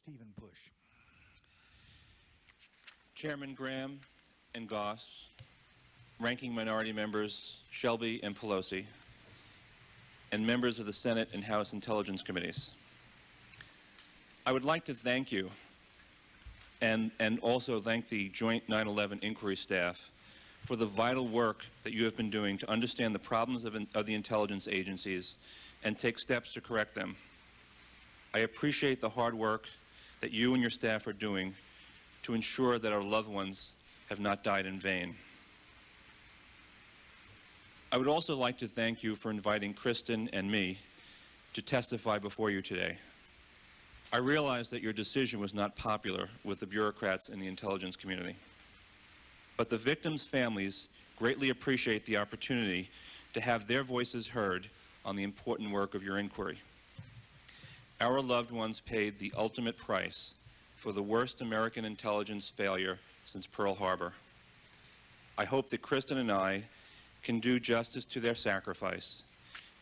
Stephen Bush. Chairman Graham and Goss, Ranking Minority Members Shelby and Pelosi, and members of the Senate and House Intelligence Committees. I would like to thank you and also thank the Joint 9/11 Inquiry staff for the vital work that you have been doing to understand the problems of the intelligence agencies and take steps to correct them. I appreciate the hard work that you and your staff are doing to ensure that our loved ones have not died in vain. I would also like to thank you for inviting Kristen and me to testify before you today. I realize that your decision was not popular with the bureaucrats in the intelligence community, but the victims' families greatly appreciate the opportunity to have their voices heard on the important work of your inquiry. Our loved ones paid the ultimate price for the worst American intelligence failure since Pearl Harbor. I hope that Kristen and I can do justice to their sacrifice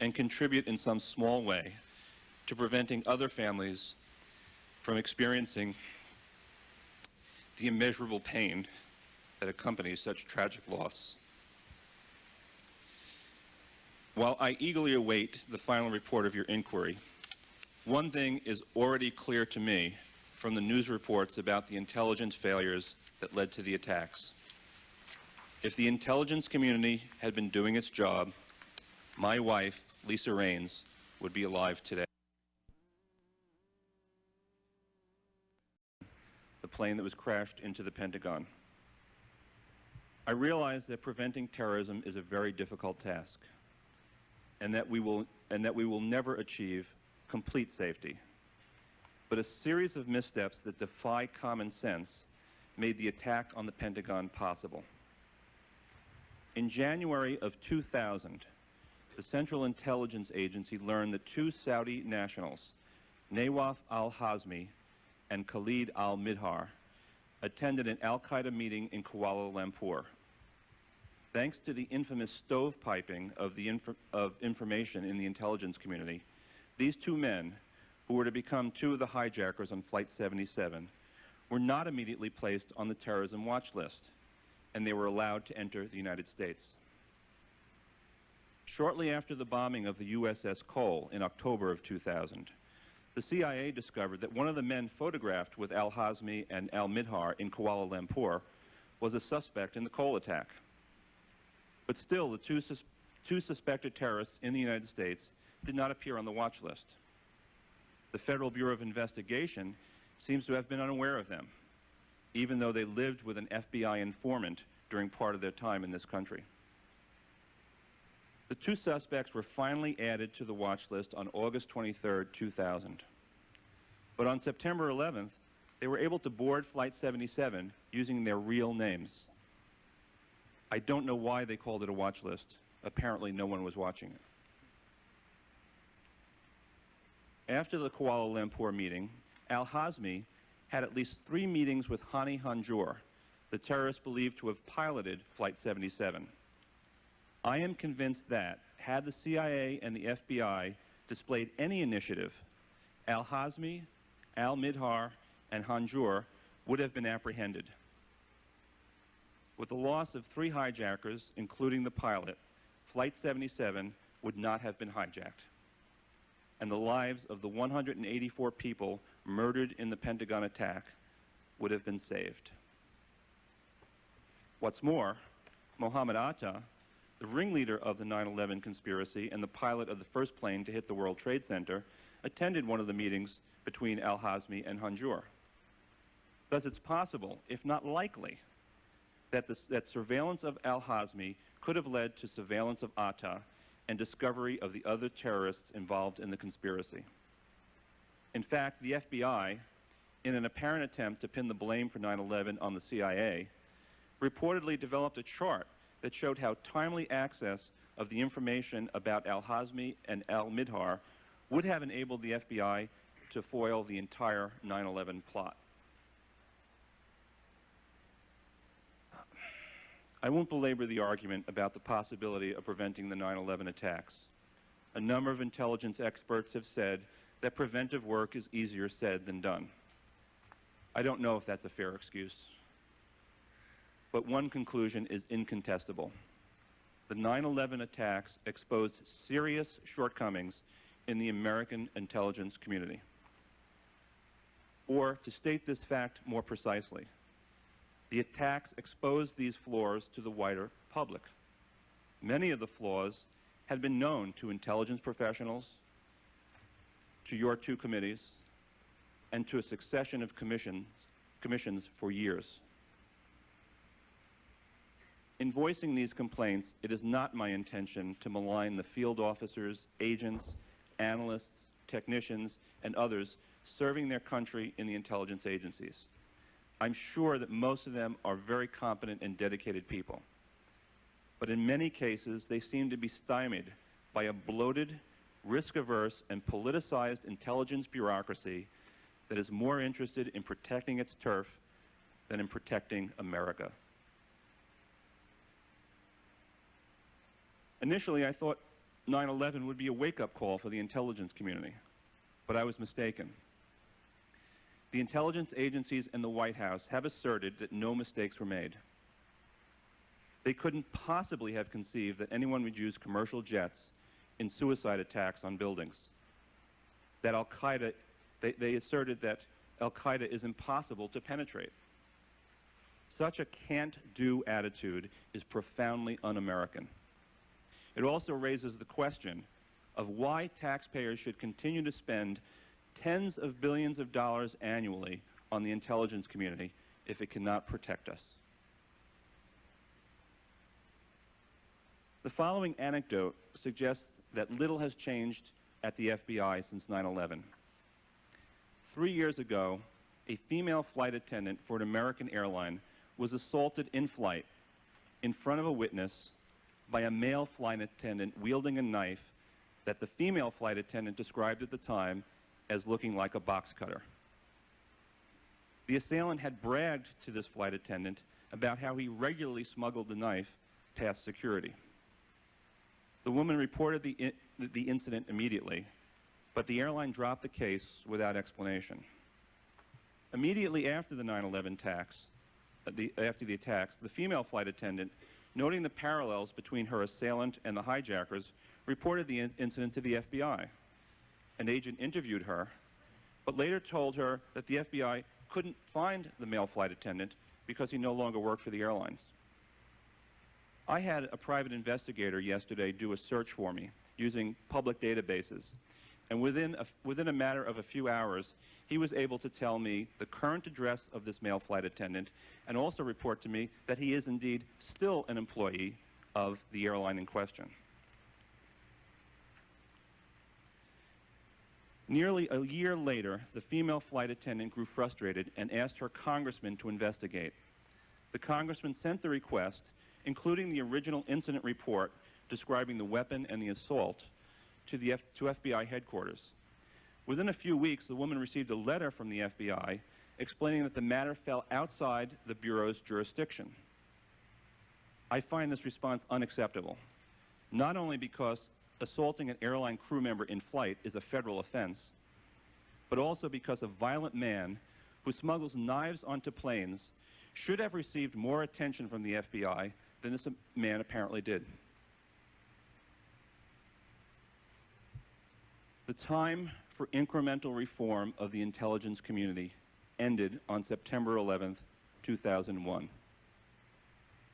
and contribute in some small way to preventing other families from experiencing the immeasurable pain that accompanies such tragic loss. While I eagerly await the final report of your inquiry, one thing is already clear to me from the news reports about the intelligence failures that led to the attacks. If the intelligence community had been doing its job, my wife, Lisa Raines, would be alive today. The plane that was crashed into the Pentagon. I realize that preventing terrorism is a very difficult task, and that we will never achieve complete safety. But a series of missteps that defy common sense made the attack on the Pentagon possible. In January of 2000, the Central Intelligence Agency learned that two Saudi nationals, Nawaf al-Hazmi and Khalid al-Midhar, attended an al-Qaeda meeting in Kuala Lumpur. Thanks to the infamous stovepiping of information in the intelligence community, these two men, who were to become two of the hijackers on Flight 77, were not immediately placed on the terrorism watch list, and they were allowed to enter the United States. Shortly after the bombing of the USS Cole in October of 2000, the CIA discovered that one of the men photographed with al-Hazmi and al-Midhar in Kuala Lumpur was a suspect in the Cole attack. But still, the two suspected terrorists in the United States did not appear on the watch list. The Federal Bureau of Investigation seems to have been unaware of them, even though they lived with an FBI informant during part of their time in this country. The two suspects were finally added to the watch list on August 23, 2000. But on September 11th, they were able to board Flight 77 using their real names. I don't know why they called it a watch list. Apparently no one was watching it. After the Kuala Lumpur meeting, al-Hazmi had at least 3 meetings with Hani Hanjour, the terrorist believed to have piloted Flight 77. I am convinced that, had the CIA and the FBI displayed any initiative, al-Hazmi, al-Midhar, and Hanjour would have been apprehended. With the loss of 3 hijackers, including the pilot, Flight 77 would not have been hijacked, and the lives of the 184 people murdered in the Pentagon attack would have been saved. What's more, Mohammed Atta, the ringleader of the 9/11 conspiracy and the pilot of the first plane to hit the World Trade Center, attended one of the meetings between al-Hazmi and Hanjour. Thus, it's possible, if not likely, that surveillance of al-Hazmi could have led to surveillance of Atta and discovery of the other terrorists involved in the conspiracy. In fact, the FBI, in an apparent attempt to pin the blame for 9/11 on the CIA, reportedly developed a chart that showed how timely access of the information about al-Hazmi and al-Midhar would have enabled the FBI to foil the entire 9/11 plot. I won't belabor the argument about the possibility of preventing the 9/11 attacks. A number of intelligence experts have said that preventive work is easier said than done. I don't know if that's a fair excuse. But one conclusion is incontestable. The 9/11 attacks exposed serious shortcomings in the American intelligence community. Or, to state this fact more precisely, the attacks exposed these flaws to the wider public. Many of the flaws had been known to intelligence professionals, to your two committees, and to a succession of commissions for years. In voicing these complaints, it is not my intention to malign the field officers, agents, analysts, technicians, and others serving their country in the intelligence agencies. I'm sure that most of them are very competent and dedicated people. But in many cases, they seem to be stymied by a bloated, risk-averse, and politicized intelligence bureaucracy that is more interested in protecting its turf than in protecting America. Initially, I thought 9/11 would be a wake-up call for the intelligence community, but I was mistaken. The intelligence agencies and the White House have asserted that no mistakes were made. They couldn't possibly have conceived that anyone would use commercial jets in suicide attacks on buildings. That Al-Qaeda, they asserted that Al-Qaeda is impossible to penetrate. Such a can't-do attitude is profoundly un-American. It also raises the question of why taxpayers should continue to spend tens of billions of dollars annually on the intelligence community if it cannot protect us. The following anecdote suggests that little has changed at the FBI since 9/11. 3 years ago, a female flight attendant for an American airline was assaulted in flight in front of a witness by a male flight attendant wielding a knife that the female flight attendant described at the time as looking like a box cutter. The assailant had bragged to this flight attendant about how he regularly smuggled the knife past security. The woman reported the incident immediately, but the airline dropped the case without explanation. Immediately after the 9/11 attacks, the female flight attendant, noting the parallels between her assailant and the hijackers, reported the incident to the FBI. An agent interviewed her, but later told her that the FBI couldn't find the male flight attendant because he no longer worked for the airlines. I had a private investigator yesterday do a search for me using public databases, and within a matter of a few hours, he was able to tell me the current address of this male flight attendant and also report to me that he is indeed still an employee of the airline in question. Nearly a year later, the female flight attendant grew frustrated and asked her congressman to investigate. The congressman sent the request, including the original incident report describing the weapon and the assault, to FBI headquarters. Within a few weeks, the woman received a letter from the FBI explaining that the matter fell outside the Bureau's jurisdiction. I find this response unacceptable, not only because assaulting an airline crew member in flight is a federal offense, but also because a violent man who smuggles knives onto planes should have received more attention from the FBI than this man apparently did. The time for incremental reform of the intelligence community ended on September 11th, 2001.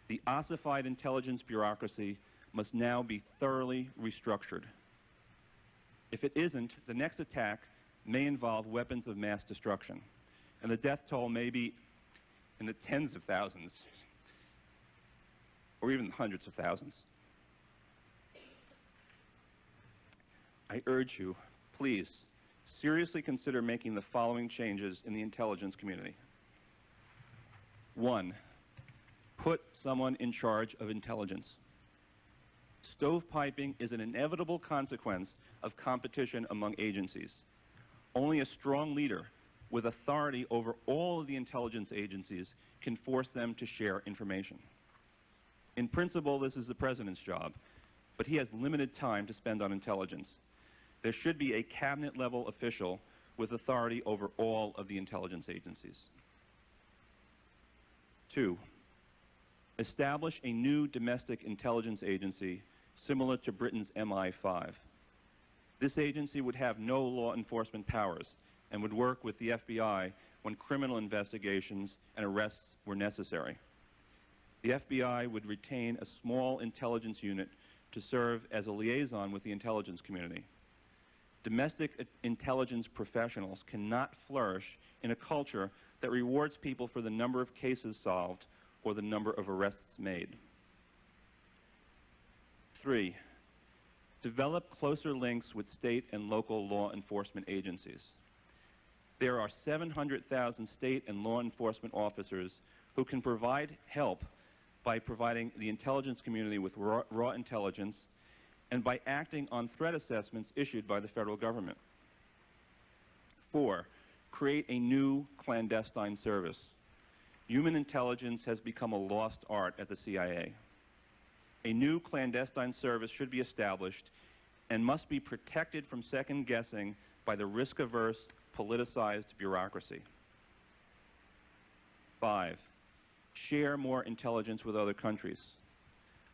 The ossified intelligence bureaucracy must now be thoroughly restructured. If it isn't, the next attack may involve weapons of mass destruction, and the death toll may be in the tens of thousands, or even hundreds of thousands. I urge you, please, seriously consider making the following changes in the intelligence community. 1, put someone in charge of intelligence. Stovepiping is an inevitable consequence of competition among agencies. Only a strong leader with authority over all of the intelligence agencies can force them to share information. In principle, this is the President's job, but he has limited time to spend on intelligence. There should be a cabinet-level official with authority over all of the intelligence agencies. 2, establish a new domestic intelligence agency similar to Britain's MI5. This agency would have no law enforcement powers and would work with the FBI when criminal investigations and arrests were necessary. The FBI would retain a small intelligence unit to serve as a liaison with the intelligence community. Domestic intelligence professionals cannot flourish in a culture that rewards people for the number of cases solved or the number of arrests made. 3, develop closer links with state and local law enforcement agencies. There are 700,000 state and law enforcement officers who can provide help by providing the intelligence community with raw intelligence and by acting on threat assessments issued by the federal government. 4, create a new clandestine service. Human intelligence has become a lost art at the CIA. A new clandestine service should be established and must be protected from second guessing by the risk-averse, politicized bureaucracy. 5, share more intelligence with other countries.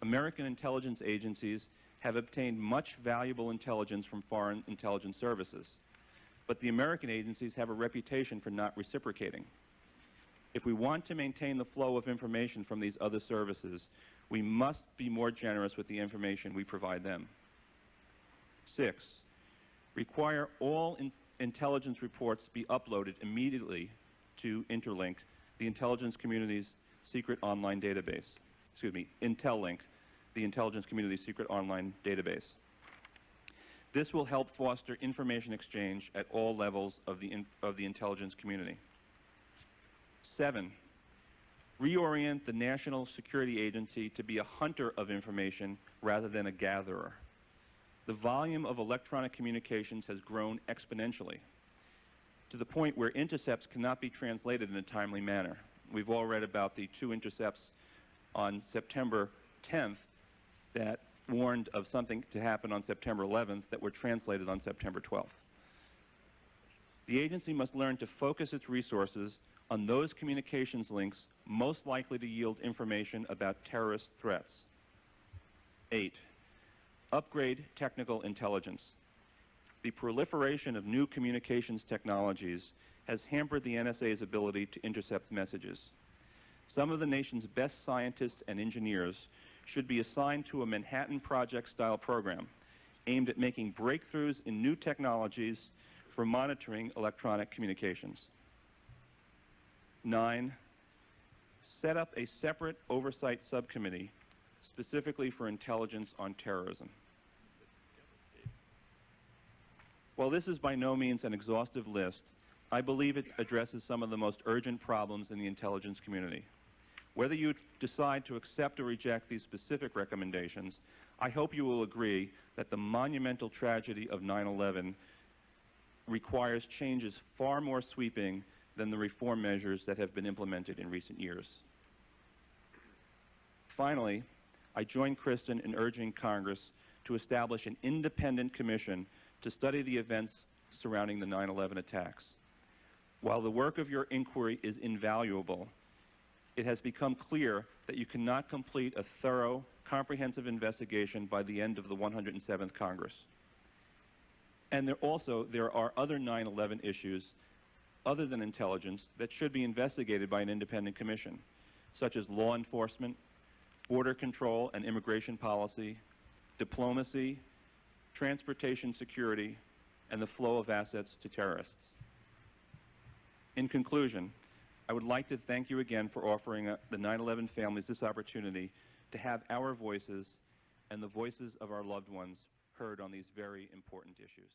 American intelligence agencies have obtained much valuable intelligence from foreign intelligence services, but the American agencies have a reputation for not reciprocating. If we want to maintain the flow of information from these other services, we must be more generous with the information we provide them. 6, require all intelligence reports be uploaded immediately to Interlink, the intelligence community's secret online database. IntelLink, the intelligence community's secret online database. This will help foster information exchange at all levels of the intelligence community. 7, reorient the National Security Agency to be a hunter of information rather than a gatherer. The volume of electronic communications has grown exponentially to the point where intercepts cannot be translated in a timely manner. We've all read about the 2 intercepts on September 10th that warned of something to happen on September 11th that were translated on September 12th. The agency must learn to focus its resources on those communications links most likely to yield information about terrorist threats. 8, upgrade technical intelligence. The proliferation of new communications technologies has hampered the NSA's ability to intercept messages. Some of the nation's best scientists and engineers should be assigned to a Manhattan Project-style program aimed at making breakthroughs in new technologies for monitoring electronic communications. 9, set up a separate oversight subcommittee specifically for intelligence on terrorism. While this is by no means an exhaustive list, I believe it addresses some of the most urgent problems in the intelligence community. Whether you decide to accept or reject these specific recommendations, I hope you will agree that the monumental tragedy of 9/11 requires changes far more sweeping than the reform measures that have been implemented in recent years. Finally, I join Kristen in urging Congress to establish an independent commission to study the events surrounding the 9/11 attacks. While the work of your inquiry is invaluable, it has become clear that you cannot complete a thorough, comprehensive investigation by the end of the 107th Congress. And there are other 9/11 issues other than intelligence that should be investigated by an independent commission, such as law enforcement, border control and immigration policy, diplomacy, transportation security, and the flow of assets to terrorists. In conclusion, I would like to thank you again for offering the 9/11 families this opportunity to have our voices and the voices of our loved ones heard on these very important issues.